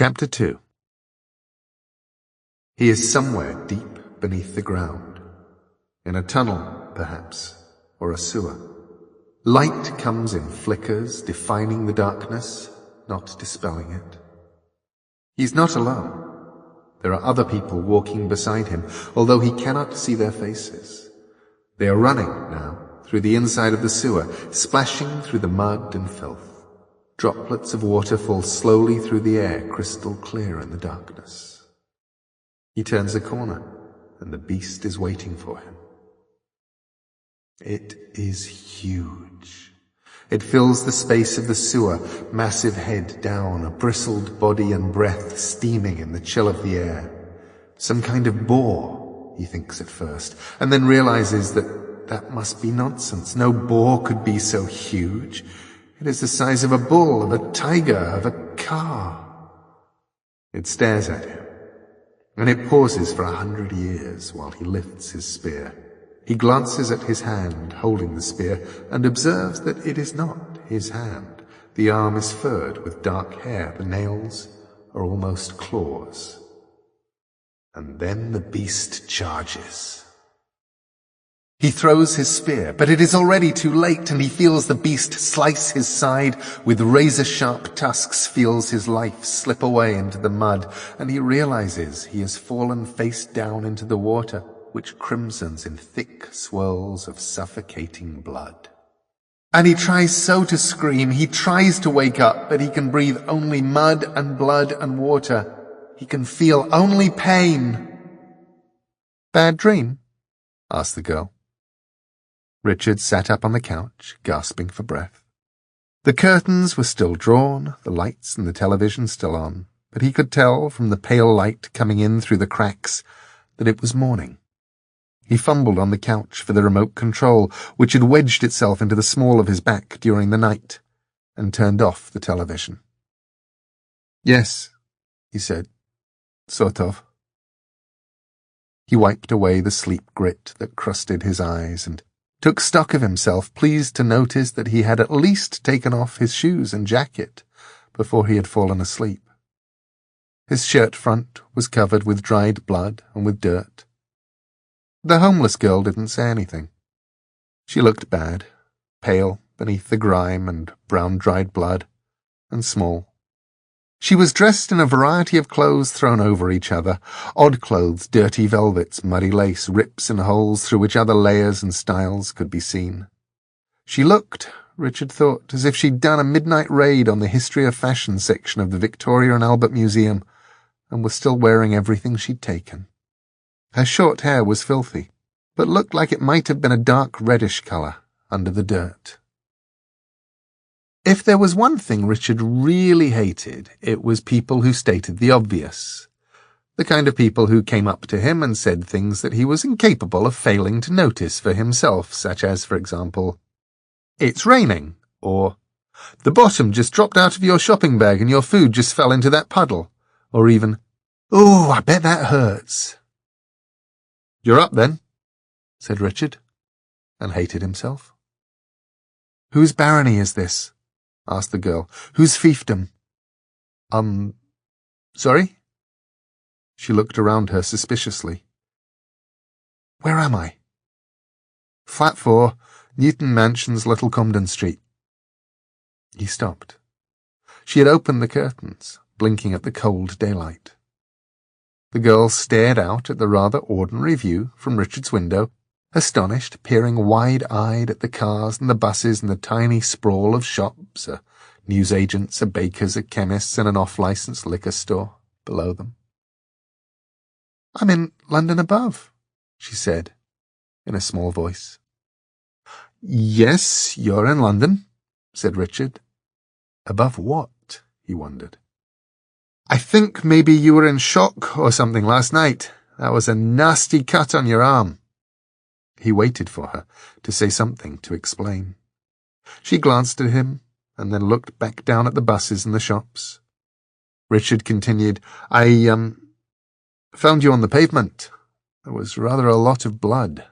Chapter 2. He is somewhere deep beneath the ground, in a tunnel, perhaps, or a sewer. Light comes in flickers, defining the darkness, not dispelling it. He's not alone. There are other people walking beside him, although he cannot see their faces. They are running now through the inside of the sewer, splashing through the mud and filth. Droplets of water fall slowly through the air, crystal clear in the darkness. He turns a corner, and the beast is waiting for him. It is huge. It fills the space of the sewer, massive head down, a bristled body and breath steaming in the chill of the air. Some kind of boar, he thinks at first, and then realizes that must be nonsense. No boar could be so huge. It is the size of a bull, of a tiger, of a car. It stares at him, and it pauses for 100 years while he lifts his spear. He glances at his hand, holding the spear, and observes that it is not his hand. The arm is furred with dark hair. The nails are almost claws. And then the beast charges. He throws his spear, but it is already too late, and he feels the beast slice his side with razor-sharp tusks, feels his life slip away into the mud, and he realizes he has fallen face down into the water, which crimsons in thick swirls of suffocating blood. And he tries so to scream, he tries to wake up, but he can breathe only mud and blood and water. He can feel only pain. "Bad dream?" asked the girl. Richard sat up on the couch, gasping for breath. The curtains were still drawn, the lights and the television still on, but he could tell from the pale light coming in through the cracks that it was morning. He fumbled on the couch for the remote control, which had wedged itself into the small of his back during the night, and turned off the television. "Yes," he said, "sort of." He wiped away the sleep grit that crusted his eyes and took stock of himself, pleased to notice that he had at least taken off his shoes and jacket before he had fallen asleep. His shirt front was covered with dried blood and with dirt. The homeless girl didn't say anything. She looked bad, pale beneath the grime and brown dried blood, and small. She was dressed in a variety of clothes thrown over each other, odd clothes, dirty velvets, muddy lace, rips and holes through which other layers and styles could be seen. She looked, Richard thought, as if she'd done a midnight raid on the history of fashion section of the Victoria and Albert Museum, and was still wearing everything she'd taken. Her short hair was filthy, but looked like it might have been a dark reddish colour under the dirt. If there was one thing Richard really hated, it was people who stated the obvious. The kind of people who came up to him and said things that he was incapable of failing to notice for himself, such as, for example, "It's raining," or "The bottom just dropped out of your shopping bag and your food just fell into that puddle," or even, "Oh, I bet that hurts." "You're up then," said Richard, and hated himself. "Whose barony is this?" asked the girl. "Whose fiefdom?" Sorry?" She looked around her suspiciously. "Where am I?" "Flat 4, Newton Mansions, Little Comden Street." He stopped. She had opened the curtains, blinking at the cold daylight. The girl stared out at the rather ordinary view from Richard's window, astonished, peering wide-eyed at the cars and the buses and the tiny sprawl of shops, a newsagent's, a baker's, a chemist's, and an off-licensed liquor store below them. "I'm in London above," she said, in a small voice. "Yes, you're in London," said Richard. Above what, he wondered. "I think maybe you were in shock or something last night. That was a nasty cut on your arm." He waited for her to say something to explain. She glanced at him and then looked back down at the buses and the shops. Richard continued, I found you on the pavement. There was rather a lot of blood."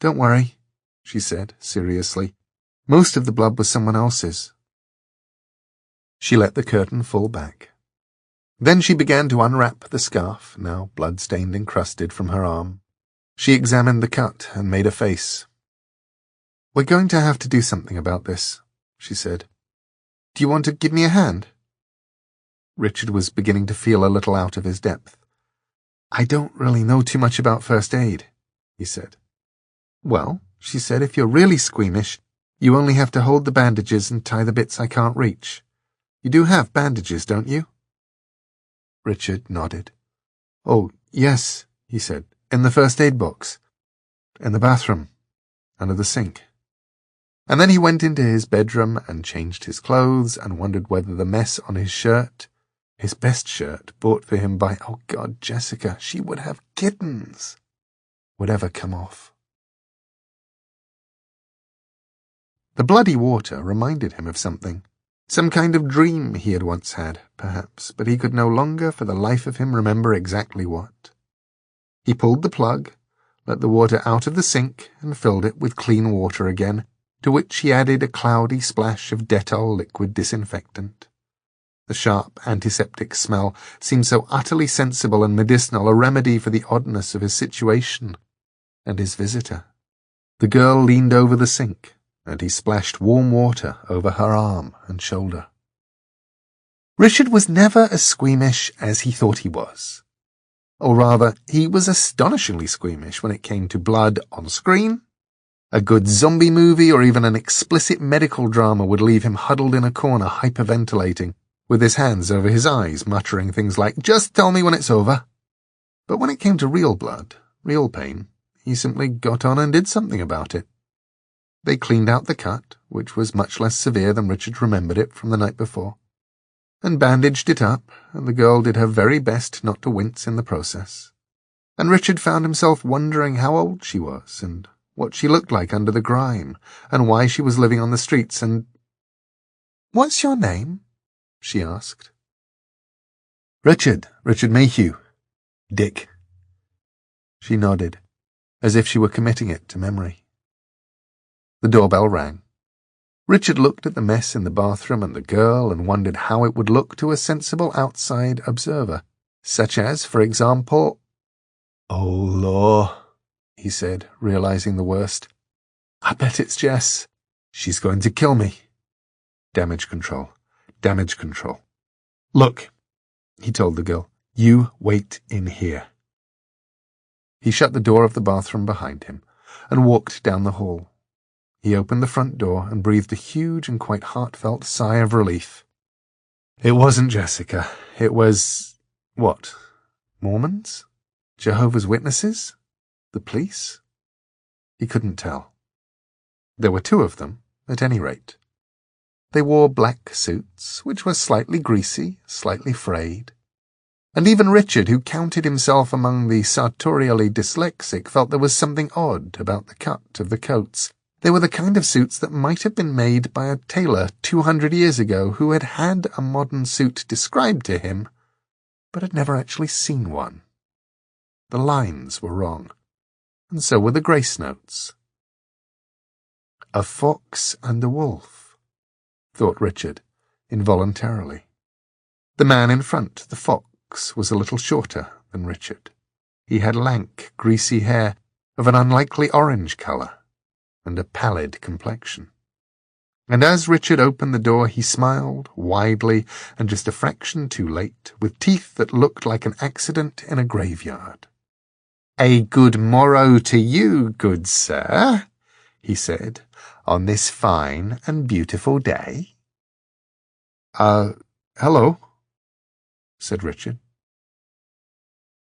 "Don't worry," she said seriously. "Most of the blood was someone else's." She let the curtain fall back. Then she began to unwrap the scarf, now blood-stained and crusted, from her arm. She examined the cut and made a face. "We're going to have to do something about this," she said. "Do you want to give me a hand?" Richard was beginning to feel a little out of his depth. "I don't really know too much about first aid," he said. "Well," she said, "if you're really squeamish, you only have to hold the bandages and tie the bits I can't reach. You do have bandages, don't you?" Richard nodded. "Oh, yes," he said, "in the first aid box. In the bathroom, under the sink." And then he went into his bedroom and changed his clothes and wondered whether the mess on his shirt, his best shirt, bought for him by, oh God, Jessica, she would have kittens, would ever come off. The bloody water reminded him of something. Some kind of dream he had once had, perhaps, but he could no longer for the life of him remember exactly what. He pulled the plug, let the water out of the sink, and filled it with clean water again, to which he added a cloudy splash of Dettol liquid disinfectant. The sharp antiseptic smell seemed so utterly sensible and medicinal, a remedy for the oddness of his situation and his visitor. The girl leaned over the sink, and he splashed warm water over her arm and shoulder. Richard was never as squeamish as he thought he was. Or rather, he was astonishingly squeamish when it came to blood on screen. A good zombie movie or even an explicit medical drama would leave him huddled in a corner hyperventilating, with his hands over his eyes, muttering things like, "Just tell me when it's over." But when it came to real blood, real pain, he simply got on and did something about it. They cleaned out the cut, which was much less severe than Richard remembered it from the night before, and bandaged it up, and the girl did her very best not to wince in the process. And Richard found himself wondering how old she was, and what she looked like under the grime, and why she was living on the streets, and— "What's your name?" she asked. Richard Mayhew. Dick." She nodded, as if she were committing it to memory. The doorbell rang. Richard looked at the mess in the bathroom and the girl and wondered how it would look to a sensible outside observer, such as, for example— "Oh, Law," he said, realizing the worst. "I bet it's Jess. She's going to kill me." Damage control. "Look," he told the girl, "you wait in here." He shut the door of the bathroom behind him and walked down the hall. He opened the front door and breathed a huge and quite heartfelt sigh of relief. It wasn't Jessica. It was— what? Mormons? Jehovah's Witnesses? The police? He couldn't tell. There were two of them, at any rate. They wore black suits, which were slightly greasy, slightly frayed. And even Richard, who counted himself among the sartorially dyslexic, felt there was something odd about the cut of the coats. They were the kind of suits that might have been made by a tailor 200 years ago who had had a modern suit described to him, but had never actually seen one. The lines were wrong, and so were the grace notes. A fox and a wolf, thought Richard, involuntarily. The man in front, the fox, was a little shorter than Richard. He had lank, greasy hair of an unlikely orange colour, and a pallid complexion. And as Richard opened the door, he smiled, widely, and just a fraction too late, with teeth that looked like an accident in a graveyard. "A good morrow to you, good sir," he said, "on this fine and beautiful day." Hello," said Richard.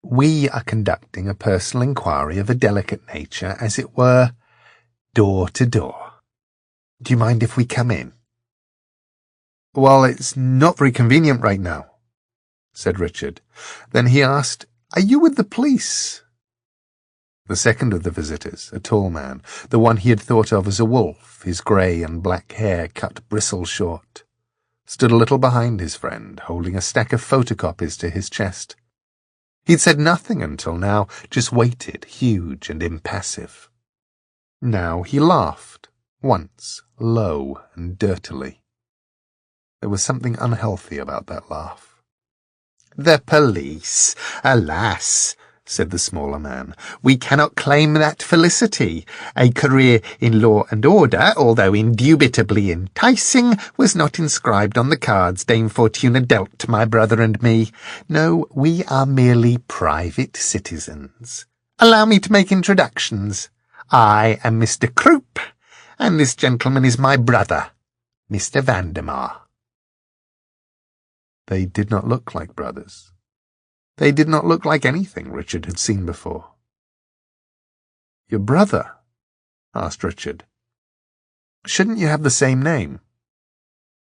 "We are conducting a personal inquiry of a delicate nature, as it were, door to door. Do you mind if we come in?" "Well, it's not very convenient right now," said Richard. Then he asked, "Are you with the police?" The second of the visitors, a tall man, the one he had thought of as a wolf, his grey and black hair cut bristle short, stood a little behind his friend, holding a stack of photocopies to his chest. He'd said nothing until now, just waited, huge and impassive. Now he laughed, once, low and dirtily. There was something unhealthy about that laugh. "The police. Alas," said the smaller man, "we cannot claim that felicity. A career in law and order, although indubitably enticing, was not inscribed on the cards Dame Fortuna dealt my brother and me. No, we are merely private citizens. Allow me to make introductions. I am Mr. Croup, and this gentleman is my brother, Mr. Vandemar." They did not look like brothers. They did not look like anything Richard had seen before. "Your brother?" asked Richard. "Shouldn't you have the same name?"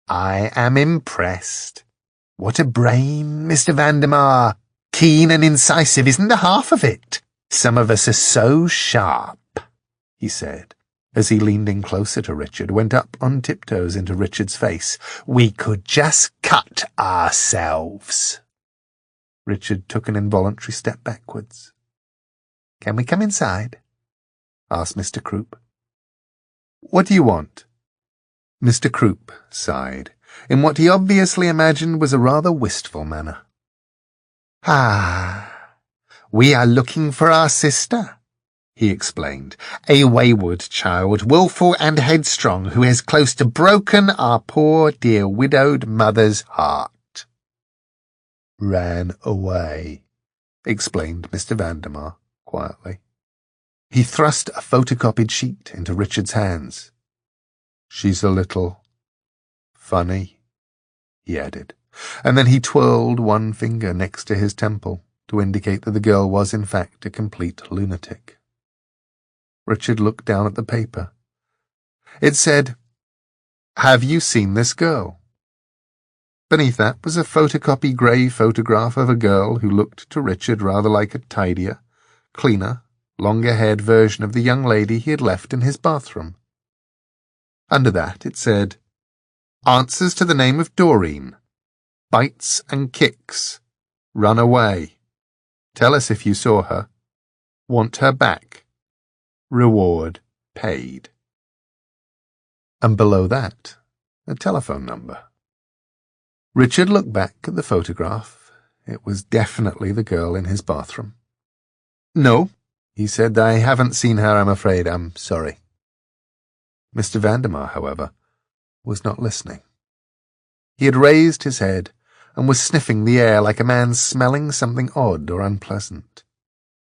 "I am impressed. What a brain, Mr. Vandemar! Keen and incisive isn't the half of it. Some of us are so sharp," he said, as he leaned in closer to Richard, went up on tiptoes into Richard's face. "We could just cut ourselves." Richard took an involuntary step backwards. "Can we come inside?" asked Mr. Croup. "What do you want?" Mr. Croup sighed, in what he obviously imagined was a rather wistful manner. "We are looking for our sister," he explained, "a wayward child, wilful and headstrong, who has close to broken our poor dear widowed mother's heart." "Ran away," explained Mr. Vandemar quietly. He thrust a photocopied sheet into Richard's hands. "She's a little funny," he added, and then he twirled one finger next to his temple to indicate that the girl was in fact a complete lunatic. Richard looked down at the paper. It said, "Have you seen this girl?" Beneath that was a photocopy grey photograph of a girl who looked to Richard rather like a tidier, cleaner, longer-haired version of the young lady he had left in his bathroom. Under that it said, "Answers to the name of Doreen. Bites and kicks. Run away. Tell us if you saw her. Want her back. Reward paid." And below that, a telephone number. Richard looked back at the photograph. It was definitely the girl in his bathroom. "No," he said, "I haven't seen her, I'm afraid. I'm sorry." Mr. Vandemar, however, was not listening. He had raised his head and was sniffing the air like a man smelling something odd or unpleasant.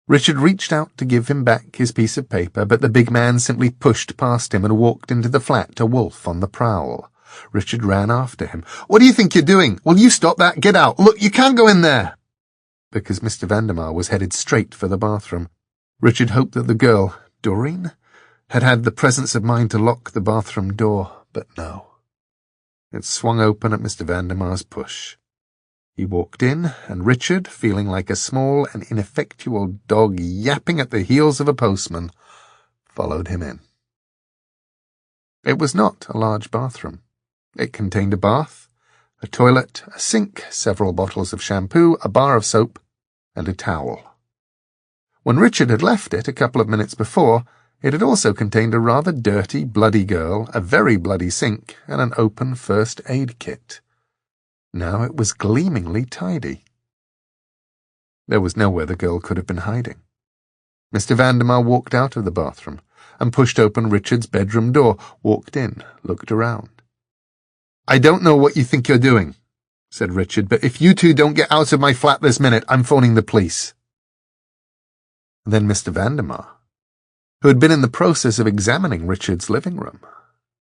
Richard reached out to give him back his piece of paper, but the big man simply pushed past him and walked into the flat, a wolf on the prowl. Richard ran after him. "What do you think you're doing? Will you stop that? Get out! Look, you can't go in there!" Because Mr. Vandemar was headed straight for the bathroom. Richard hoped that the girl, Doreen, had had the presence of mind to lock the bathroom door, but no. It swung open at Mr. Vandemar's push. He walked in, and Richard, feeling like a small and ineffectual dog yapping at the heels of a postman, followed him in. It was not a large bathroom. It contained a bath, a toilet, a sink, several bottles of shampoo, a bar of soap, and a towel. When Richard had left it a couple of minutes before, it had also contained a rather dirty, bloody girl, a very bloody sink, and an open first aid kit. Now it was gleamingly tidy. There was nowhere the girl could have been hiding. Mr. Vandemar walked out of the bathroom and pushed open Richard's bedroom door, walked in, looked around. "I don't know what you think you're doing," said Richard, "but if you two don't get out of my flat this minute, I'm phoning the police." Then Mr. Vandemar, who had been in the process of examining Richard's living room,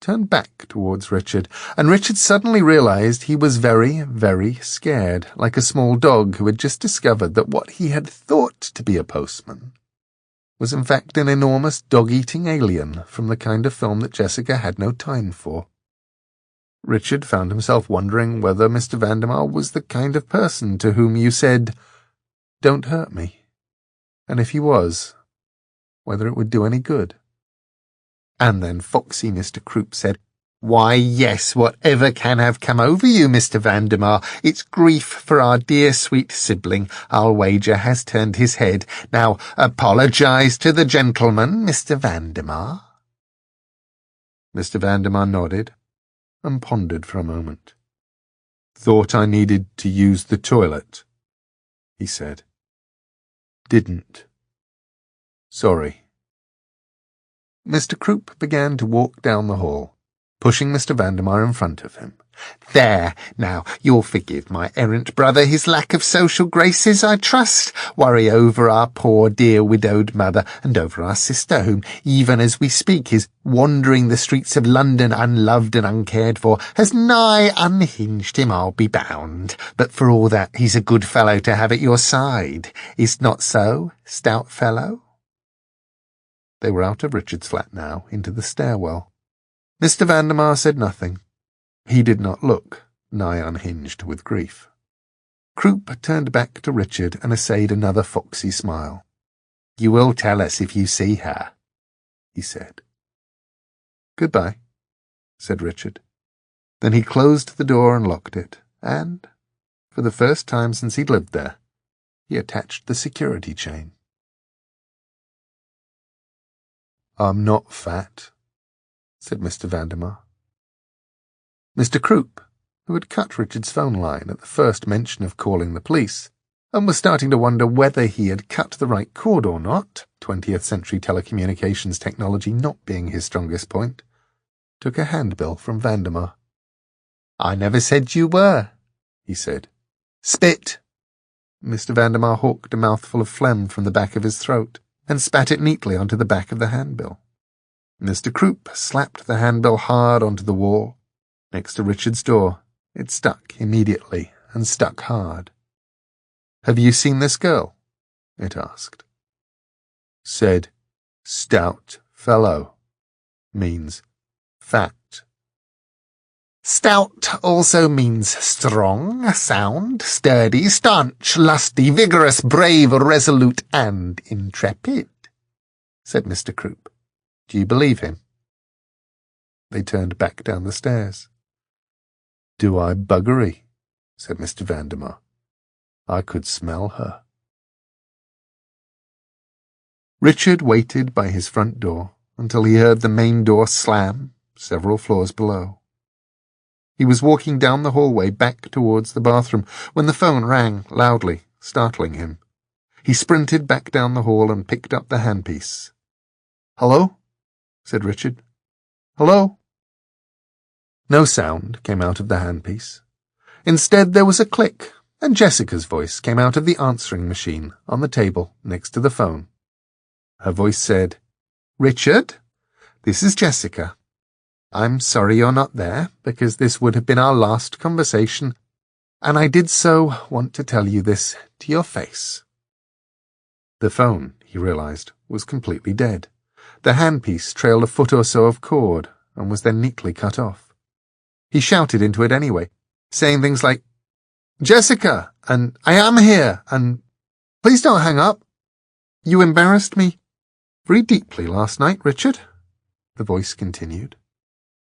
turned back towards Richard, and Richard suddenly realized he was very, very scared, like a small dog who had just discovered that what he had thought to be a postman was in fact an enormous dog-eating alien from the kind of film that Jessica had no time for. Richard found himself wondering whether Mr. Vandemar was the kind of person to whom you said, "Don't hurt me," and if he was, whether it would do any good. And then foxy Mr. Croup said, "Why, yes, whatever can have come over you, Mr. Vandemar? It's grief for our dear sweet sibling. I'll wager has turned his head. Now, apologize to the gentleman, Mr. Vandemar." Mr. Vandemar nodded and pondered for a moment. Thought I needed to use the toilet, he said. Didn't. Sorry. Mr. Croup began to walk down the hall, pushing Mr. Vandermeer in front of him. There, now, you'll forgive my errant brother his lack of social graces, I trust. Worry over our poor dear widowed mother, and over our sister, whom, even as we speak, is wandering the streets of London unloved and uncared for, has nigh unhinged him, I'll be bound. But for all that, he's a good fellow to have at your side. Is't not so, stout fellow? They were out of Richard's flat now, into the stairwell. Mr. Vandermeer said nothing. He did not look nigh unhinged with grief. Croup turned back to Richard and essayed another foxy smile. You will tell us if you see her, he said. Goodbye, said Richard. Then he closed the door and locked it, and, for the first time since he'd lived there, he attached the security chain. I'm not fat, said Mr. Vandermeer. Mr. Croup, who had cut Richard's phone line at the first mention of calling the police, and was starting to wonder whether he had cut the right cord or not, 20th century telecommunications technology not being his strongest point, took a handbill from Vandermeer. I never said you were, he said. Spit. Mr. Vandermeer hawked a mouthful of phlegm from the back of his throat, and spat it neatly onto the back of the handbill. Mr. Croup slapped the handbill hard onto the wall. Next to Richard's door, it stuck immediately, and stuck hard. Have you seen this girl? It asked. Said, stout fellow, means fat. Stout also means strong, sound, sturdy, staunch, lusty, vigorous, brave, resolute, and intrepid, said Mr. Croup. Do you believe him? They turned back down the stairs. Do I buggery, said Mr. Vandermeer. I could smell her. Richard waited by his front door until he heard the main door slam several floors below. He was walking down the hallway back towards the bathroom when the phone rang loudly, startling him. He sprinted back down the hall and picked up the handpiece. Hello? Said Richard. Hello? No sound came out of the handpiece. Instead, there was a click, and Jessica's voice came out of the answering machine on the table next to the phone. Her voice said, Richard, this is Jessica. I'm sorry you're not there, because this would have been our last conversation, and I did so want to tell you this to your face. The phone, he realized, was completely dead. The handpiece trailed a foot or so of cord, and was then neatly cut off. He shouted into it anyway, saying things like, Jessica, and I am here, and please don't hang up. You embarrassed me very deeply last night, Richard, the voice continued.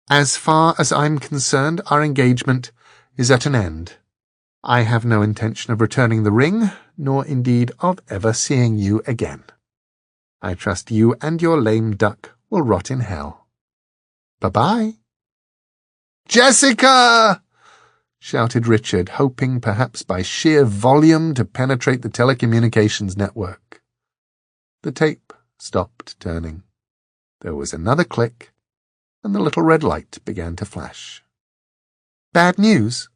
As far as I'm concerned, our engagement is at an end. I have no intention of returning the ring, nor indeed of ever seeing you again. I trust you and your lame duck will rot in hell. Bye-bye. Jessica! Shouted Richard, hoping perhaps by sheer volume to penetrate the telecommunications network. The tape stopped turning. There was another click, and the little red light began to flash. Bad news?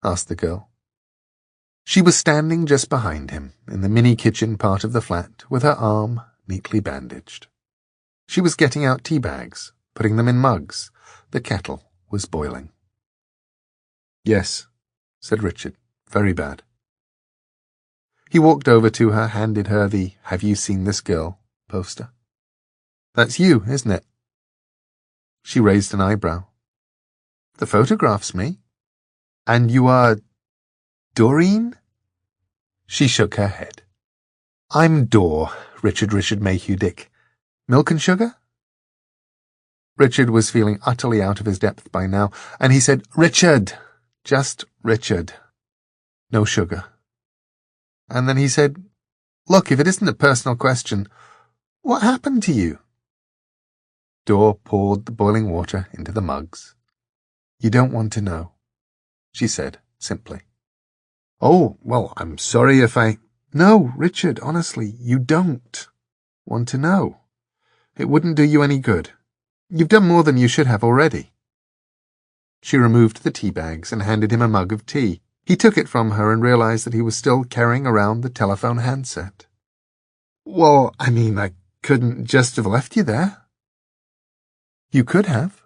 Asked the girl. She was standing just behind him, in the mini-kitchen part of the flat, with her arm neatly bandaged. She was getting out tea bags, putting them in mugs. The kettle was boiling. Yes, said Richard, very bad. He walked over to her, handed her the Have You Seen This Girl poster. That's you, isn't it? She raised an eyebrow. The photograph's me. And you are Doreen? She shook her head. I'm Dor, Richard Mayhew Dick. Milk and sugar? Richard was feeling utterly out of his depth by now, and he said, Richard, just Richard. No sugar. And then he said, Look, if it isn't a personal question, what happened to you? Dor poured the boiling water into the mugs. You don't want to know. she said, simply. "Oh, well, I'm sorry if I—" "No, Richard, honestly, you don't want to know. It wouldn't do you any good. You've done more than you should have already." She removed the tea bags and handed him a mug of tea. He took it from her and realized that he was still carrying around the telephone handset. "Well, I mean, I couldn't just have left you there." "You could have,"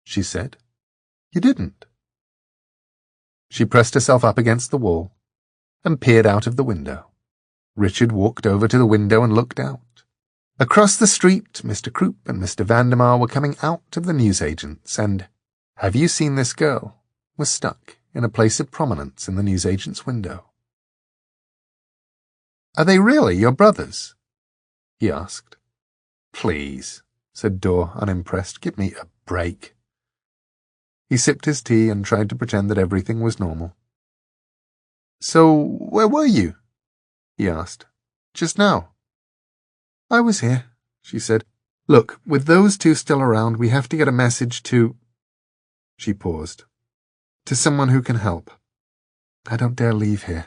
she said. "You didn't." She pressed herself up against the wall and peered out of the window. Richard walked over to the window and looked out. Across the street, Mr. Croup and Mr. Vandermeer were coming out of the newsagent's, and "Have you seen this girl?" was stuck in a place of prominence in the newsagent's window. "Are they really your brothers?" he asked. "Please," said Dor, unimpressed. "Give me a break." He sipped his tea and tried to pretend that everything was normal. "So, where were you?" he asked. "Just now?" "I was here," she said. "Look, with those two still around, we have to get a message to—" She paused. "To someone who can help. I don't dare leave here."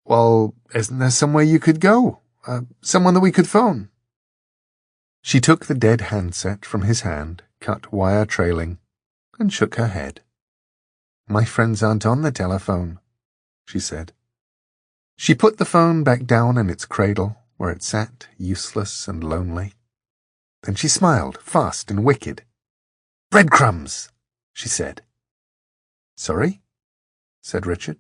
"Well, isn't there somewhere you could go? Someone that we could phone?" She took the dead handset from his hand, cut wire trailing, and shook her head. "My friends aren't on the telephone," she said. She put the phone back down in its cradle, where it sat, useless and lonely. Then she smiled, fast and wicked. "Breadcrumbs," she said. "Sorry?" said Richard.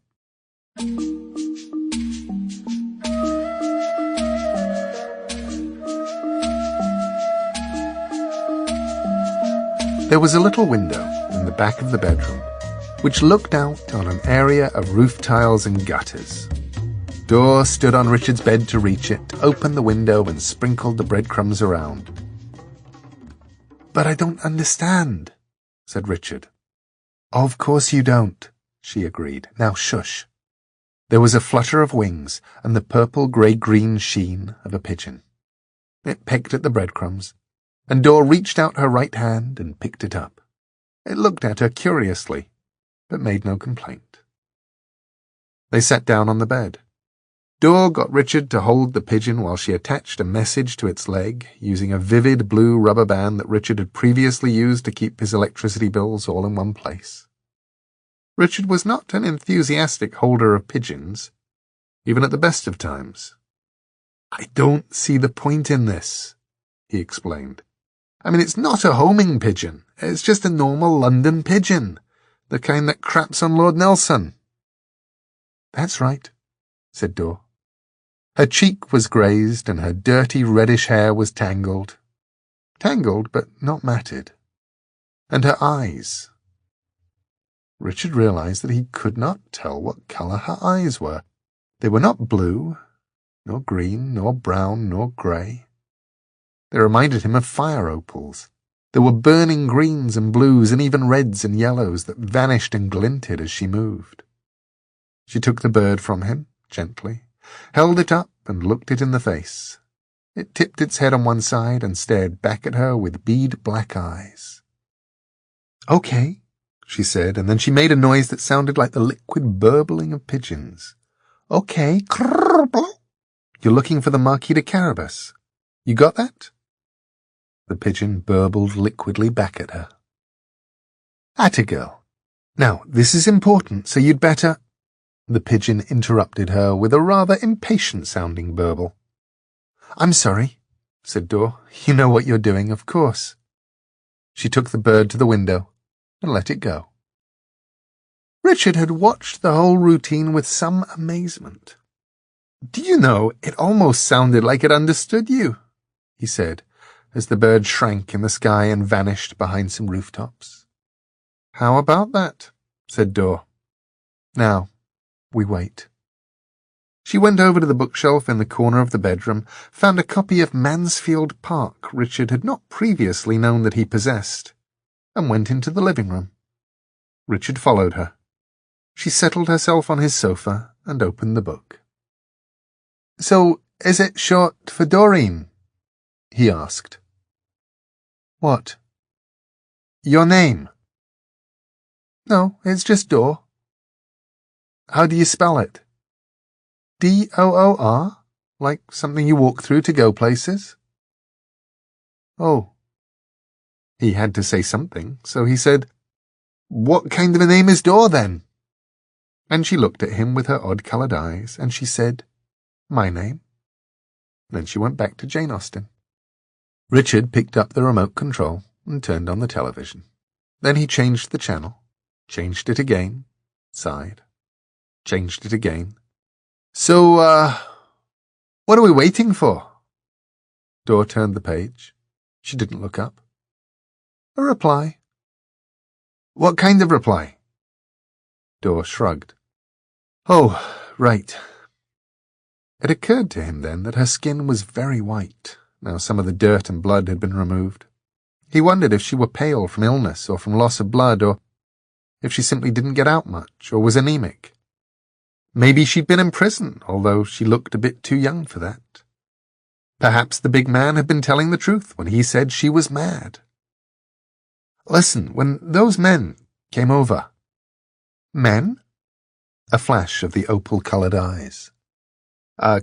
There was a little window in the back of the bedroom, which looked out on an area of roof tiles and gutters. Dor stood on Richard's bed to reach it, opened the window and sprinkled the breadcrumbs around. "But I don't understand," said Richard. "Of course you don't," she agreed. "Now shush." There was a flutter of wings and the purple-grey-green sheen of a pigeon. It pecked at the breadcrumbs, and Dor reached out her right hand and picked it up. It looked at her curiously, but made no complaint. They sat down on the bed. Dor got Richard to hold the pigeon while she attached a message to its leg, using a vivid blue rubber band that Richard had previously used to keep his electricity bills all in one place. Richard was not an enthusiastic holder of pigeons, even at the best of times. "I don't see the point in this," he explained. "I mean, it's not a homing pigeon. It's just a normal London pigeon, the kind that craps on Lord Nelson." "That's right," said Dor. Her cheek was grazed and her dirty reddish hair was tangled. Tangled, but not matted. And her eyes. Richard realized that he could not tell what color her eyes were. They were not blue, nor green, nor brown, nor grey. They reminded him of fire opals. There were burning greens and blues and even reds and yellows that vanished and glinted as she moved. She took the bird from him, gently, held it up and looked it in the face. It tipped its head on one side and stared back at her with bead-black eyes. "Okay," she said, and then she made a noise that sounded like the liquid burbling of pigeons. "Okay, you're looking for the Marquee de Carabas. You got that?" The pigeon burbled liquidly back at her. "Atta girl. Now, this is important, so you'd better—" The pigeon interrupted her with a rather impatient-sounding burble. "I'm sorry," said Dor. "You know what you're doing, of course." She took the bird to the window and let it go. Richard had watched the whole routine with some amazement. "Do you know, it almost sounded like it understood you," he said, as the bird shrank in the sky and vanished behind some rooftops. "How about that?" said Dor. "Now, we wait." She went over to the bookshelf in the corner of the bedroom, found a copy of Mansfield Park Richard had not previously known that he possessed, and went into the living room. Richard followed her. She settled herself on his sofa and opened the book. "So, is it short for Doreen?" he asked. "What?" "Your name." No, it's just door. How do you spell it? D-O-O-R? Like something you walk through to go places? Oh. He had to say something, so he said, What kind of a name is Door, then? And she looked at him with her odd-coloured eyes, and she said, My name. Then she went back to Jane Austen. Richard picked up the remote control and turned on the television. Then he changed the channel, changed it again, sighed, changed it again. So, what are we waiting for? Door turned the page. She didn't look up. A reply. What kind of reply? Door shrugged. Oh, right. It occurred to him then that her skin was very white. Now some of the dirt and blood had been removed. He wondered if she were pale from illness or from loss of blood, or if she simply didn't get out much or was anemic. Maybe she'd been in prison, although she looked a bit too young for that. Perhaps the big man had been telling the truth when he said she was mad. Listen, when those men came over. Men? A flash of the opal-coloured eyes.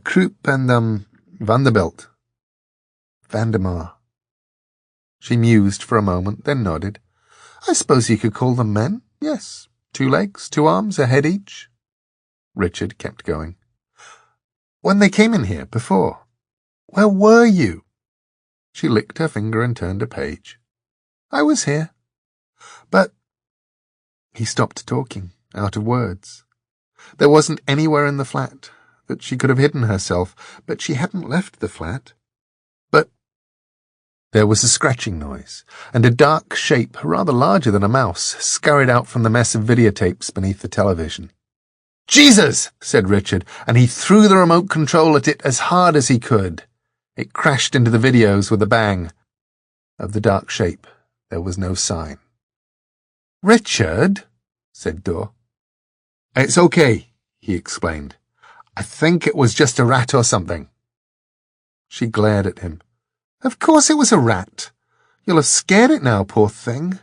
Krupp and, Vanderbilt. Vandermeer. She mused for a moment, then nodded. I suppose you could call them men, yes. 2 legs, 2 arms, a head each. Richard kept going. When they came in here before, where were you? She licked her finger and turned a page. I was here. But... He stopped talking, out of words. There wasn't anywhere in the flat that she could have hidden herself, but she hadn't left the flat. But there was a scratching noise, and a dark shape, rather larger than a mouse, scurried out from the mess of videotapes beneath the television. Jesus! Said Richard, and he threw the remote control at it as hard as he could. It crashed into the videos with a bang. Of the dark shape, there was no sign. Richard, said Door. It's okay, he explained. I think it was just a rat or something. She glared at him. Of course it was a rat. You'll have scared it now, poor thing.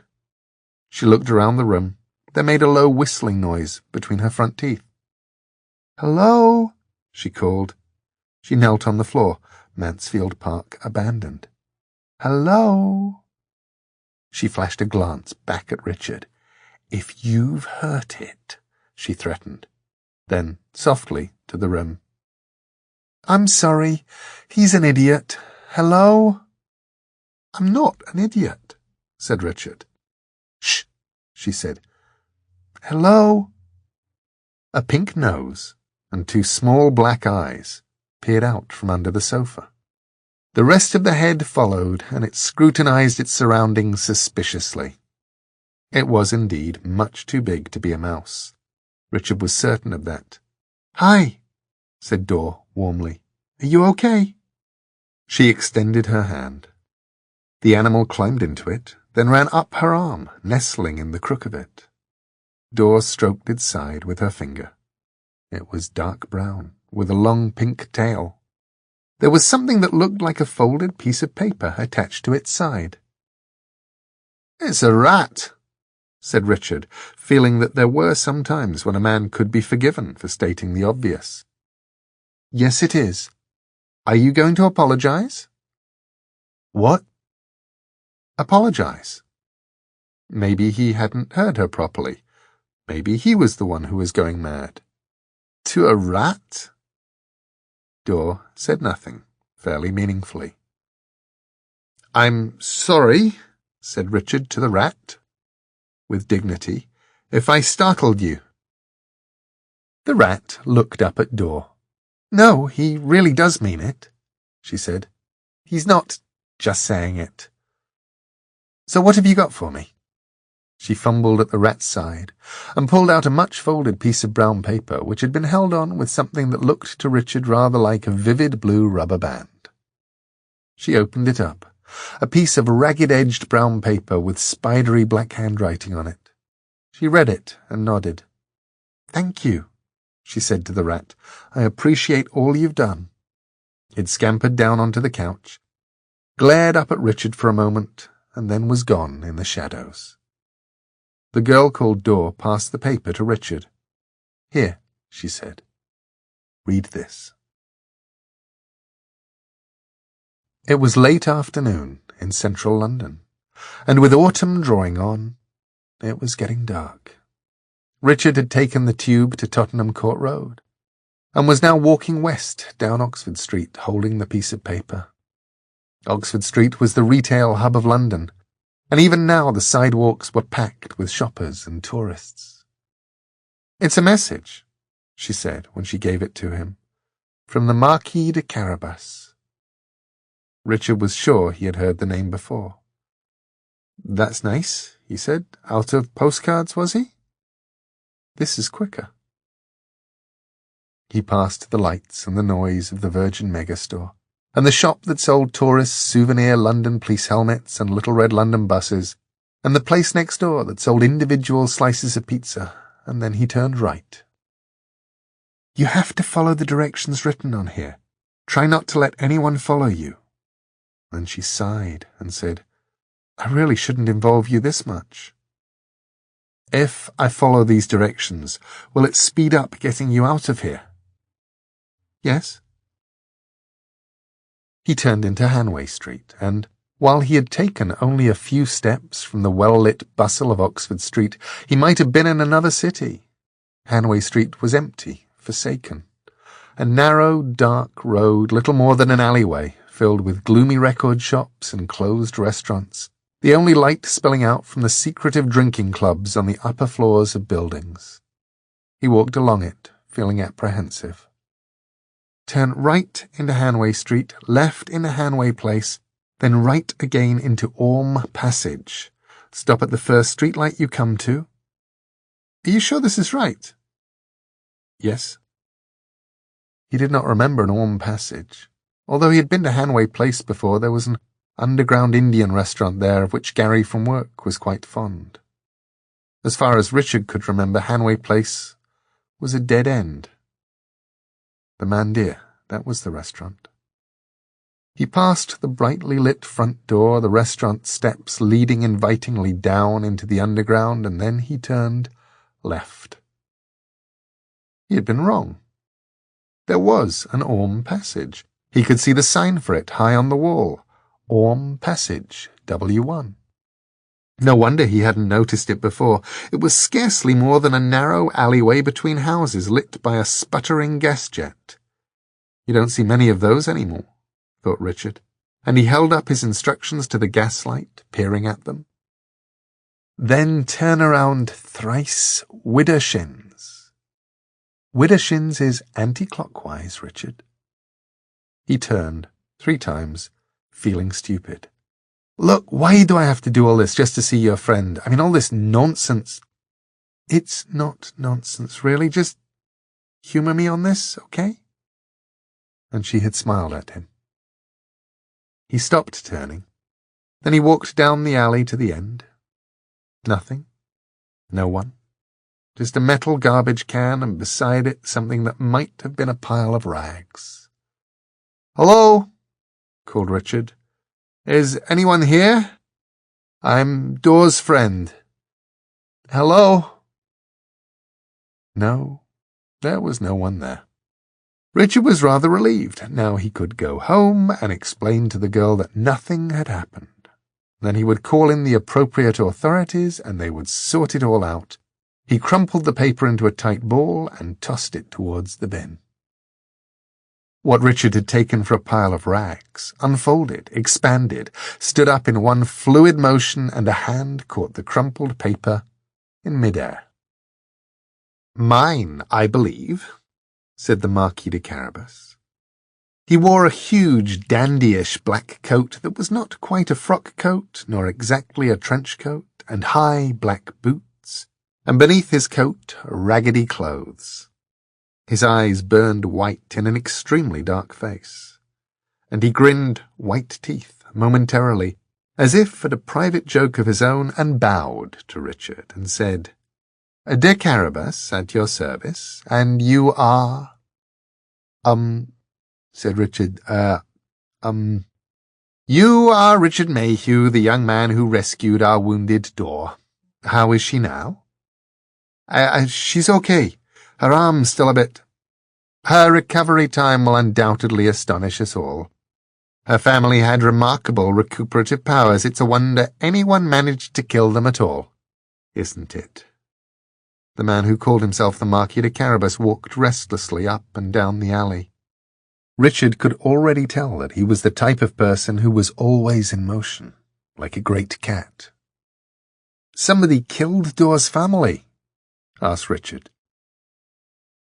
She looked around the room, then made a low whistling noise between her front teeth. Hello, she called. She knelt on the floor, Mansfield Park abandoned. Hello. She flashed a glance back at Richard. If you've hurt it, she threatened. Then, softly, to the room. I'm sorry. He's an idiot. Hello? I'm not an idiot, said Richard. Shh, she said. Hello? A pink nose and 2 small black eyes peered out from under the sofa. The rest of the head followed, and it scrutinized its surroundings suspiciously. It was indeed much too big to be a mouse. Richard was certain of that. Hi, said Door warmly. Are you okay? She extended her hand. The animal climbed into it, then ran up her arm, nestling in the crook of it. Door stroked its side with her finger. It was dark brown, with a long pink tail. There was something that looked like a folded piece of paper attached to its side. It's a rat, said Richard, feeling that there were some times when a man could be forgiven for stating the obvious. Yes, it is. Are you going to apologize? What? Apologize. Maybe he hadn't heard her properly. Maybe he was the one who was going mad. To a rat? Door said nothing, fairly meaningfully. I'm sorry, said Richard to the rat, with dignity, if I startled you. The rat looked up at Door. No, he really does mean it, she said. He's not just saying it. So what have you got for me? She fumbled at the rat's side and pulled out a much-folded piece of brown paper which had been held on with something that looked to Richard rather like a vivid blue rubber band. She opened it up, a piece of ragged-edged brown paper with spidery black handwriting on it. She read it and nodded. Thank you, she said to the rat. I appreciate all you've done. It scampered down onto the couch, glared up at Richard for a moment, and then was gone in the shadows. The girl called Dor passed the paper to Richard. "Here," she said. "Read this." It was late afternoon in central London, and with autumn drawing on, it was getting dark. Richard had taken the tube to Tottenham Court Road, and was now walking west down Oxford Street, holding the piece of paper. Oxford Street was the retail hub of London, and even now the sidewalks were packed with shoppers and tourists. "It's a message," she said when she gave it to him, "from the Marquee de Carabas." Richard was sure he had heard the name before. "That's nice," he said. "Out of postcards, was he? This is quicker." He passed the lights and the noise of the Virgin Megastore, and the shop that sold tourists souvenir London police helmets and little red London buses, and the place next door that sold individual slices of pizza, and then he turned right. "You have to follow the directions written on here. Try not to let anyone follow you." Then she sighed and said, "I really shouldn't involve you this much." "If I follow these directions, will it speed up getting you out of here?" "Yes." He turned into Hanway Street, and, while he had taken only a few steps from the well-lit bustle of Oxford Street, he might have been in another city. Hanway Street was empty, forsaken. A narrow, dark road, little more than an alleyway, filled with gloomy record shops and closed restaurants, the only light spilling out from the secretive drinking clubs on the upper floors of buildings. He walked along it, feeling apprehensive. Turn right into Hanway Street, left into Hanway Place, then right again into Orme Passage. Stop at the first streetlight you come to. "Are you sure this is right?" "Yes." He did not remember an Orme Passage. Although he had been to Hanway Place before, there was an underground Indian restaurant there of which Gary from work was quite fond. As far as Richard could remember, Hanway Place was a dead end. The Mandir, that was the restaurant. He passed the brightly lit front door, the restaurant steps leading invitingly down into the underground, and then he turned left. He had been wrong. There was an Orme Passage. He could see the sign for it high on the wall. Orme Passage, W1. No wonder he hadn't noticed it before. It was scarcely more than a narrow alleyway between houses lit by a sputtering gas jet. You don't see many of those anymore, thought Richard, and he held up his instructions to the gaslight, peering at them. "Then turn around thrice widdershins." Widdershins is anti-clockwise, Richard. He turned 3 times, feeling stupid. "Look, why do I have to do all this just to see your friend? I mean, all this nonsense." "It's not nonsense, really. Just humor me on this, okay?" And she had smiled at him. He stopped turning. Then he walked down the alley to the end. Nothing. No one. Just a metal garbage can, and beside it something that might have been a pile of rags. "Hello?" called Richard. "Is anyone here? I'm Dor's friend. Hello?" No, there was no one there. Richard was rather relieved. Now he could go home and explain to the girl that nothing had happened. Then he would call in the appropriate authorities, and they would sort it all out. He crumpled the paper into a tight ball and tossed it towards the bin. What Richard had taken for a pile of rags unfolded, expanded, stood up in one fluid motion, and a hand caught the crumpled paper in midair. "Mine, I believe," said the Marquis de Carabas. He wore a huge, dandyish black coat that was not quite a frock coat, nor exactly a trench coat, and high black boots, and beneath his coat raggedy clothes. His eyes burned white in an extremely dark face, and he grinned white teeth momentarily, as if at a private joke of his own, and bowed to Richard and said, "De Carabas, at your service, and you are—" said Richard, "You are Richard Mayhew, the young man who rescued our wounded Dor. How is she now? She's okay. Her arm's still a bit. Her recovery time will undoubtedly astonish us all. Her family had remarkable recuperative powers. It's a wonder anyone managed to kill them at all, isn't it? The man who called himself the Marquis de Carabas walked restlessly up and down the alley. Richard could already tell that he was the type of person who was always in motion, like a great cat. "Somebody killed Dor's family?" asked Richard.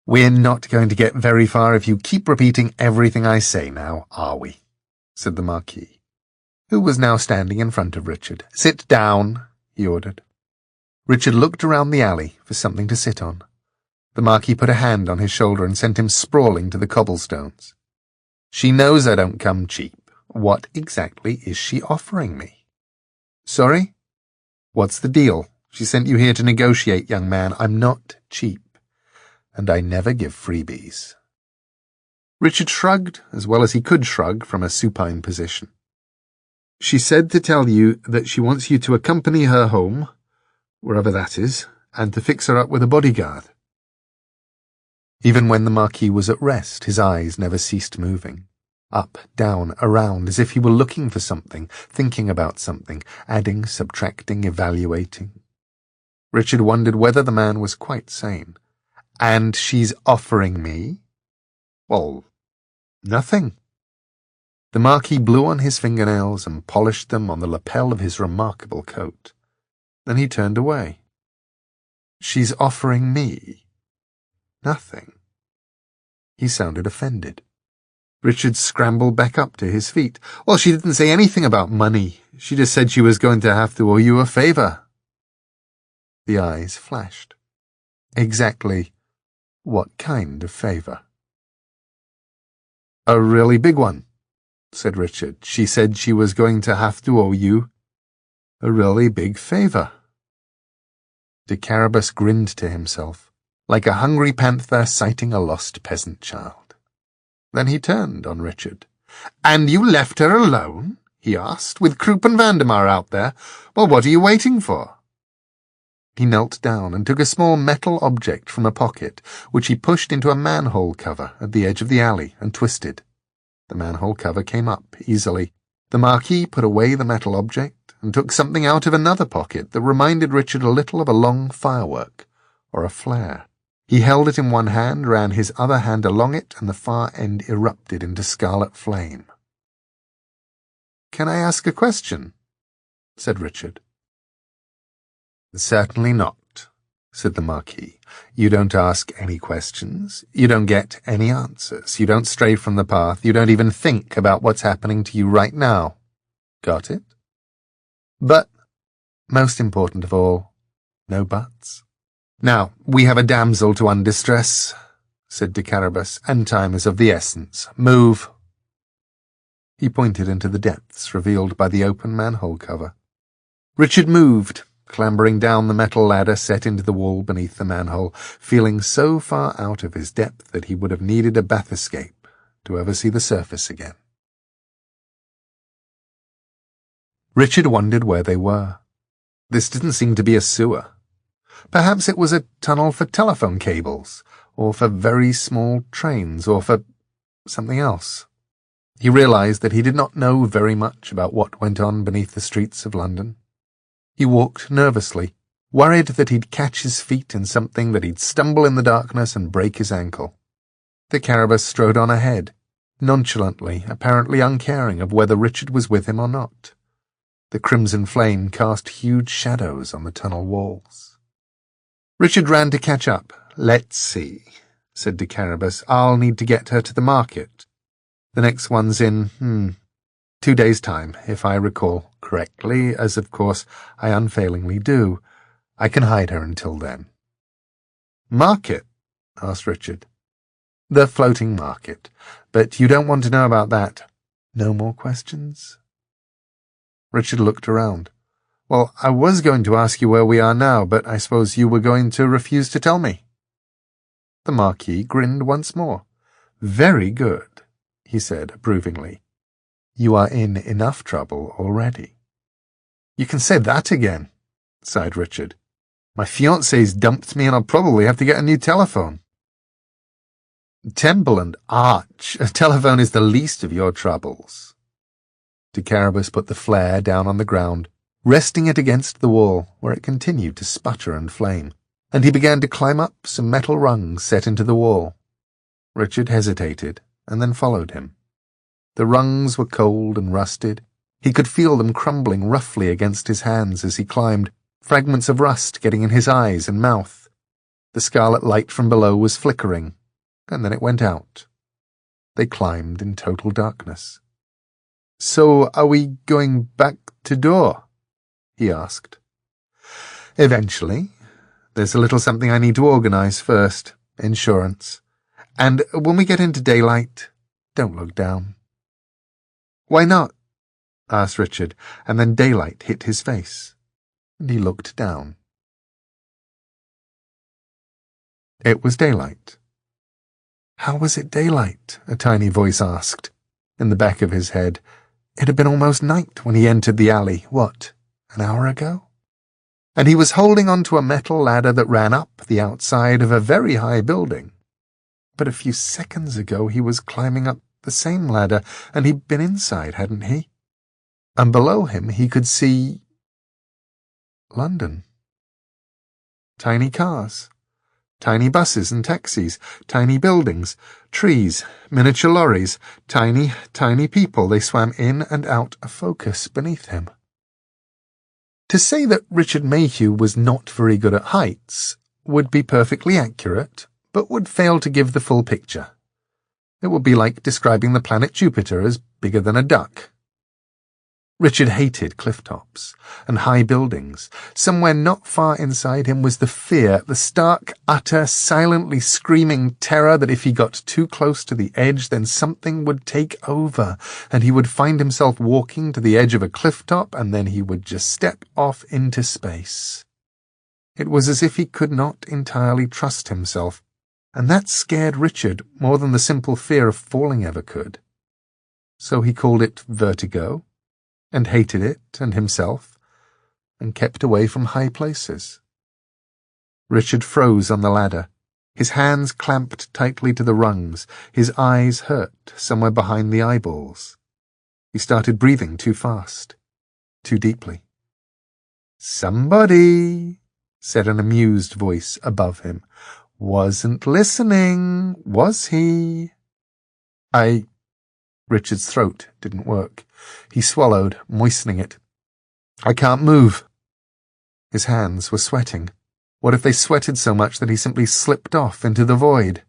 "We're not going to get very far if you keep repeating everything I say now, are we?" said the Marquis, who was now standing in front of Richard. "Sit down," he ordered. Richard looked around the alley for something to sit on. The Marquis put a hand on his shoulder and sent him sprawling to the cobblestones. "She knows I don't come cheap. What exactly is she offering me?" "Sorry? What's the deal? She sent you here to negotiate, young man. I'm not cheap, and I never give freebies." Richard shrugged, as well as he could shrug from a supine position. "She said to tell you that she wants you to accompany her home, wherever that is, and to fix her up with a bodyguard." Even when the Marquis was at rest, his eyes never ceased moving. Up, down, around, as if he were looking for something, thinking about something, adding, subtracting, evaluating. Richard wondered whether the man was quite sane. "And she's offering me?" "Well, nothing." The Marquis blew on his fingernails and polished them on the lapel of his remarkable coat. Then he turned away. "She's offering me nothing." He sounded offended. Richard scrambled back up to his feet. "Well, she didn't say anything about money. She just said she was going to have to owe you a favor." The eyes flashed. "Exactly what kind of favor?" "A really big one," said Richard. "She said she was going to have to owe you a really big favor." De Carabas grinned to himself, like a hungry panther sighting a lost peasant child. Then he turned on Richard. "And you left her alone?" he asked, "with Croup and Vandemar out there? Well, what are you waiting for?" He knelt down and took a small metal object from a pocket, which he pushed into a manhole cover at the edge of the alley and twisted. The manhole cover came up easily. The Marquis put away the metal object and took something out of another pocket that reminded Richard a little of a long firework, or a flare. He held it in one hand, ran his other hand along it, and the far end erupted into scarlet flame. "Can I ask a question?" said Richard. "Certainly not," said the Marquis. "You don't ask any questions. You don't get any answers. You don't stray from the path. You don't even think about what's happening to you right now. Got it? But, most important of all, no buts. Now, we have a damsel to undistress," said de Carabas, "and time is of the essence. Move." He pointed into the depths revealed by the open manhole cover. Richard moved, clambering down the metal ladder set into the wall beneath the manhole, feeling so far out of his depth that he would have needed a bath escape to ever see the surface again. Richard wondered where they were. This didn't seem to be a sewer. Perhaps it was a tunnel for telephone cables, or for very small trains, or for something else. He realized that he did not know very much about what went on beneath the streets of London. He walked nervously, worried that he'd catch his feet in something, that he'd stumble in the darkness and break his ankle. De Carabas strode on ahead, nonchalantly, apparently uncaring of whether Richard was with him or not. The crimson flame cast huge shadows on the tunnel walls. Richard ran to catch up. "Let's see," said de Carabas. "I'll need to get her to the market. The next one's in, 2 days' time, if I recall correctly, as of course I unfailingly do. I can hide her until then." "Market?" asked Richard. "The floating market. But you don't want to know about that. No more questions?" Richard looked around. "Well, I was going to ask you where we are now, but I suppose you were going to refuse to tell me." The Marquis grinned once more. "Very good," he said approvingly. "You are in enough trouble already." "You can say that again," sighed Richard. "My fiancé's dumped me and I'll probably have to get a new telephone." "Temple and Arch, a telephone is the least of your troubles." De Carabas put the flare down on the ground, resting it against the wall, where it continued to sputter and flame, and he began to climb up some metal rungs set into the wall. Richard hesitated, and then followed him. The rungs were cold and rusted. He could feel them crumbling roughly against his hands as he climbed, fragments of rust getting in his eyes and mouth. The scarlet light from below was flickering, and then it went out. They climbed in total darkness. "So are we going back to door?" he asked. "Eventually. There's a little something I need to organize first. Insurance. And when we get into daylight, don't look down." "Why not?" asked Richard, and then daylight hit his face, and he looked down. It was daylight. How was it daylight? A tiny voice asked, in the back of his head. It had been almost night when he entered the alley, an hour ago? And he was holding onto a metal ladder that ran up the outside of a very high building. But a few seconds ago he was climbing up the same ladder, and he'd been inside, hadn't he? And below him he could see London. Tiny cars, tiny buses and taxis, tiny buildings, trees, miniature lorries, tiny, tiny people. They swam in and out of focus beneath him. To say that Richard Mayhew was not very good at heights would be perfectly accurate, but would fail to give the full picture. It would be like describing the planet Jupiter as bigger than a duck. Richard hated cliff tops and high buildings. Somewhere not far inside him was the fear, the stark, utter, silently screaming terror that if he got too close to the edge, then something would take over, and he would find himself walking to the edge of a cliff top, and then he would just step off into space. It was as if he could not entirely trust himself, and that scared Richard more than the simple fear of falling ever could. So he called it vertigo, and hated it and himself, and kept away from high places. Richard froze on the ladder, his hands clamped tightly to the rungs, his eyes hurt somewhere behind the eyeballs. He started breathing too fast, too deeply. "Somebody," said an amused voice above him. "Wasn't listening, was he?" Richard's throat didn't work. He swallowed, moistening it. "I can't move." His hands were sweating. What if they sweated so much that he simply slipped off into the void?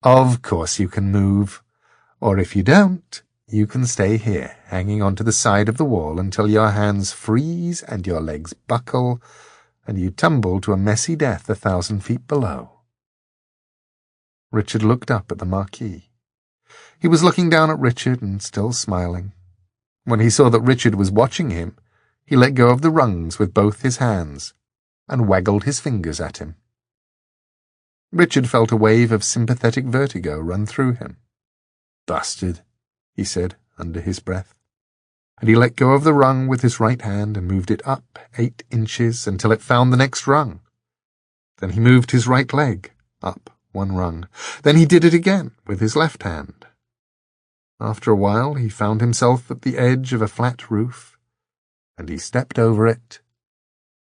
"Of course you can move. Or if you don't, you can stay here, hanging onto the side of the wall until your hands freeze and your legs buckle, and you tumble to a messy death 1,000 feet below." Richard looked up at the Marquee. He was looking down at Richard and still smiling. When he saw that Richard was watching him, he let go of the rungs with both his hands and waggled his fingers at him. Richard felt a wave of sympathetic vertigo run through him. "Bastard," he said under his breath. And he let go of the rung with his right hand and moved it up 8 inches until it found the next rung. Then he moved his right leg up 1 rung. Then he did it again with his left hand. After a while he found himself at the edge of a flat roof, and he stepped over it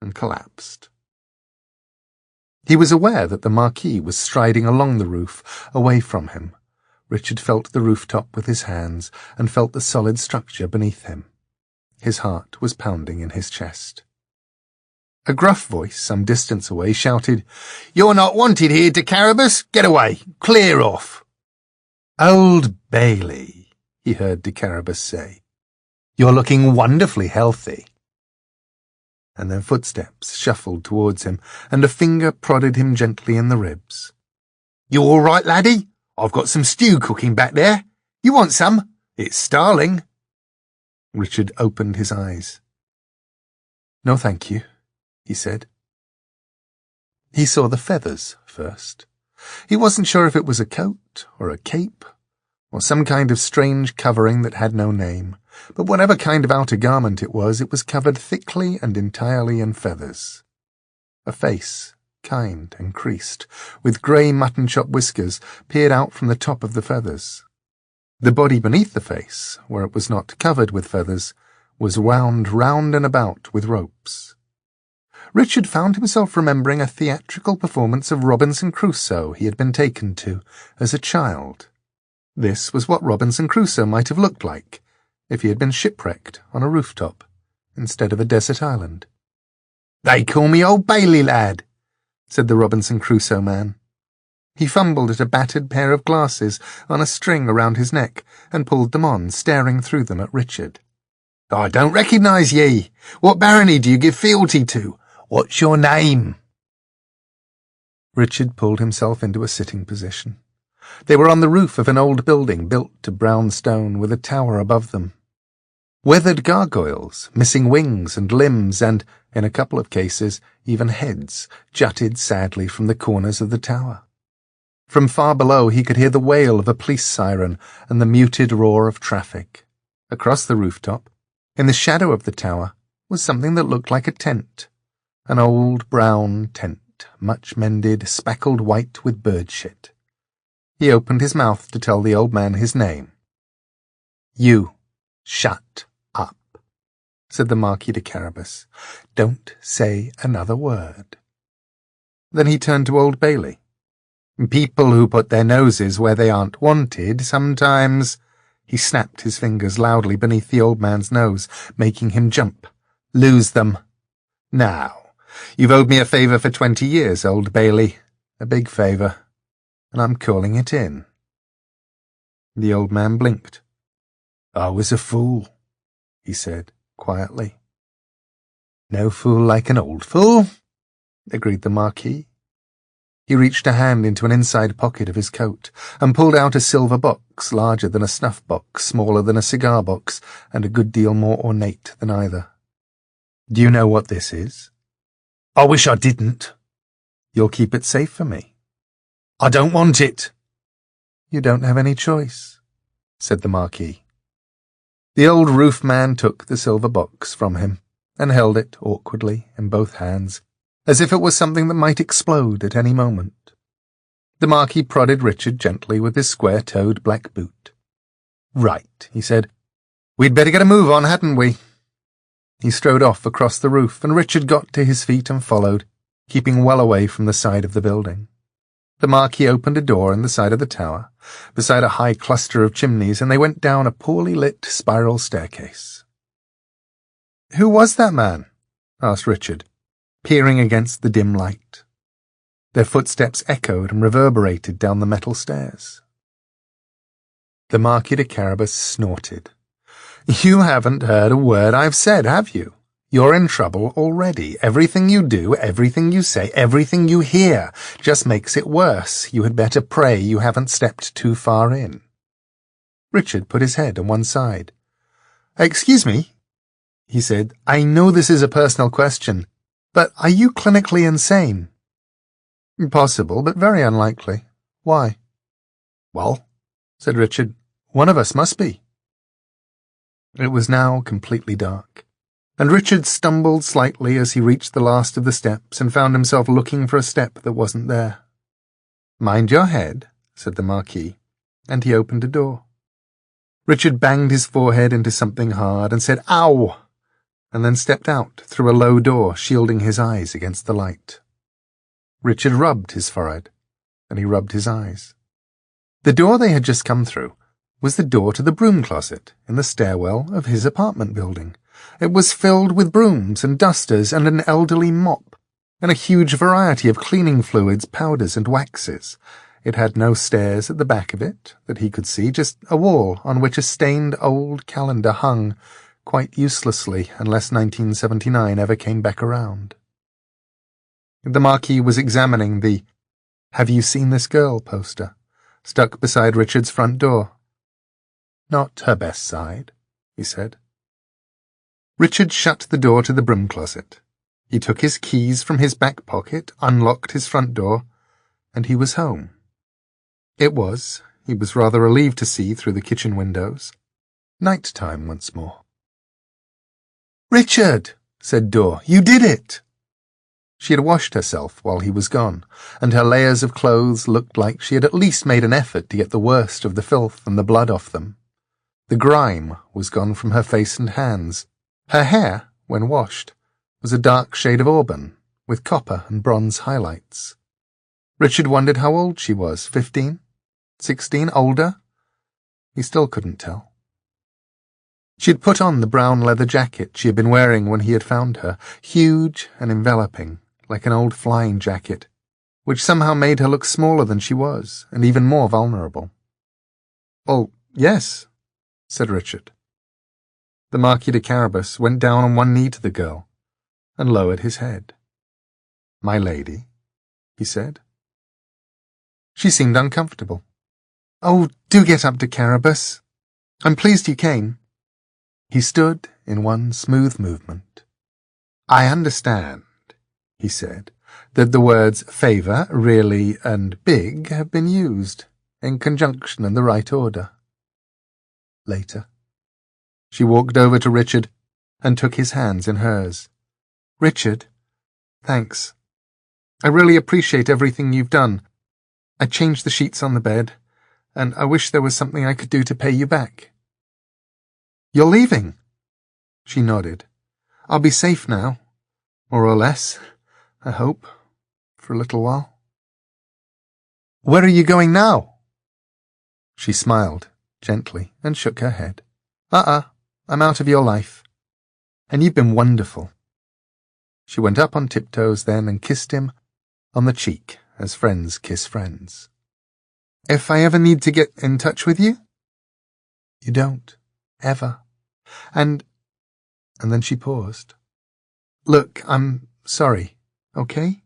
and collapsed. He was aware that the Marquee was striding along the roof, away from him. Richard felt the rooftop with his hands and felt the solid structure beneath him. His heart was pounding in his chest. A gruff voice some distance away shouted, "You're not wanted here, De Carabas! Get away! Clear off!" "Old Bailey," he heard De Carabas say, "you're looking wonderfully healthy." And then footsteps shuffled towards him, and a finger prodded him gently in the ribs. "You all right, laddie? I've got some stew cooking back there. You want some? It's starling." Richard opened his eyes. "No, thank you," he said. He saw the feathers first. He wasn't sure if it was a coat or a cape, or some kind of strange covering that had no name, but whatever kind of outer garment it was covered thickly and entirely in feathers. A face, kind and creased, with grey mutton-chop whiskers, peered out from the top of the feathers. The body beneath the face, where it was not covered with feathers, was wound round and about with ropes. Richard found himself remembering a theatrical performance of Robinson Crusoe he had been taken to as a child. This was what Robinson Crusoe might have looked like if he had been shipwrecked on a rooftop instead of a desert island. "They call me Old Bailey, lad," said the Robinson Crusoe man. He fumbled at a battered pair of glasses on a string around his neck and pulled them on, staring through them at Richard. "I don't recognise ye. What barony do you give fealty to? What's your name?" Richard pulled himself into a sitting position. They were on the roof of an old building built to brown stone with a tower above them. Weathered gargoyles, missing wings and limbs and, in a couple of cases, even heads, jutted sadly from the corners of the tower. From far below he could hear the wail of a police siren and the muted roar of traffic. Across the rooftop, in the shadow of the tower, was something that looked like a tent. An old brown tent, much mended, speckled white with bird shit. He opened his mouth to tell the old man his name. "You shut up," said the Marquis de Carabas. "Don't say another word." Then he turned to Old Bailey. "People who put their noses where they aren't wanted sometimes—" He snapped his fingers loudly beneath the old man's nose, making him jump. "Lose them. Now, you've owed me a favour for 20 years, Old Bailey. A big favour. And I'm calling it in." The old man blinked. "I was a fool," he said, quietly. "No fool like an old fool," agreed the Marquis. He reached a hand into an inside pocket of his coat and pulled out a silver box larger than a snuff-box, smaller than a cigar-box, and a good deal more ornate than either. "Do you know what this is?" "I wish I didn't." "You'll keep it safe for me." "I don't want it." "You don't have any choice," said the Marquis. The old roof man took the silver box from him and held it awkwardly in both hands, as if it was something that might explode at any moment. The Marquis prodded Richard gently with his square-toed black boot. "Right," he said. "We'd better get a move on, hadn't we?" He strode off across the roof, and Richard got to his feet and followed, keeping well away from the side of the building. The Marquis opened a door in the side of the tower, beside a high cluster of chimneys, and they went down a poorly lit spiral staircase. "Who was that man?" asked Richard, peering against the dim light. Their footsteps echoed and reverberated down the metal stairs. The Marquis de Carabas snorted. "You haven't heard a word I've said, have you? You're in trouble already. Everything you do, everything you say, everything you hear just makes it worse. You had better pray you haven't stepped too far in." Richard put his head on one side. "Excuse me," he said. "I know this is a personal question, but are you clinically insane?" "Possible, but very unlikely. Why?" "Well," said Richard, "one of us must be." It was now completely dark, and Richard stumbled slightly as he reached the last of the steps and found himself looking for a step that wasn't there. "Mind your head," said the Marquis, and he opened a door. Richard banged his forehead into something hard and said, "Ow!" and then stepped out through a low door, shielding his eyes against the light. Richard rubbed his forehead, and he rubbed his eyes. The door they had just come through was the door to the broom closet in the stairwell of his apartment building. It was filled with brooms and dusters and an elderly mop, and a huge variety of cleaning fluids, powders, and waxes. It had no stairs at the back of it that he could see, just a wall on which a stained old calendar hung, quite uselessly unless 1979 ever came back around. The Marquis was examining the "Have you seen this girl?" poster, stuck beside Richard's front door. "Not her best side," he said. Richard shut the door to the broom closet. He took his keys from his back pocket, unlocked his front door, and he was home. It was, he was rather relieved to see through the kitchen windows, Night time once more. "Richard," said Dor, "you did it!" She had washed herself while he was gone, and her layers of clothes looked like she had at least made an effort to get the worst of the filth and the blood off them. The grime was gone from her face and hands. Her hair, when washed, was a dark shade of auburn, with copper and bronze highlights. Richard wondered how old she was, 15? 16? Older? He still couldn't tell. She had put on the brown leather jacket she had been wearing when he had found her, huge and enveloping, like an old flying jacket, which somehow made her look smaller than she was, and even more vulnerable. "Oh, yes," said Richard. The Marquis de Carabas went down on one knee to the girl, and lowered his head. "My lady," he said. She seemed uncomfortable. "Oh, do get up to Carabas. I'm pleased you came." He stood in one smooth movement. "I understand," he said, "that the words favour, really, and big have been used, in conjunction in the right order." Later, she walked over to Richard and took his hands in hers. "Richard, thanks. I really appreciate everything you've done. I changed the sheets on the bed, and I wish there was something I could do to pay you back." "You're leaving?" She nodded. "I'll be safe now, more or less, I hope, for a little while." "Where are you going now?" She smiled gently and shook her head. I'm out of your life. And you've been wonderful." She went up on tiptoes then and kissed him on the cheek as friends kiss friends. "If I ever need to get in touch with you?" "You don't. Ever. And then she paused. "Look, I'm sorry, okay?"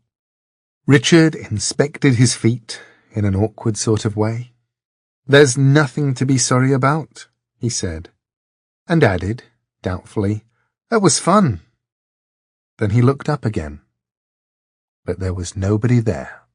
Richard inspected his feet in an awkward sort of way. "There's nothing to be sorry about," he said, and added, doubtfully, "That was fun." Then he looked up again, but there was nobody there.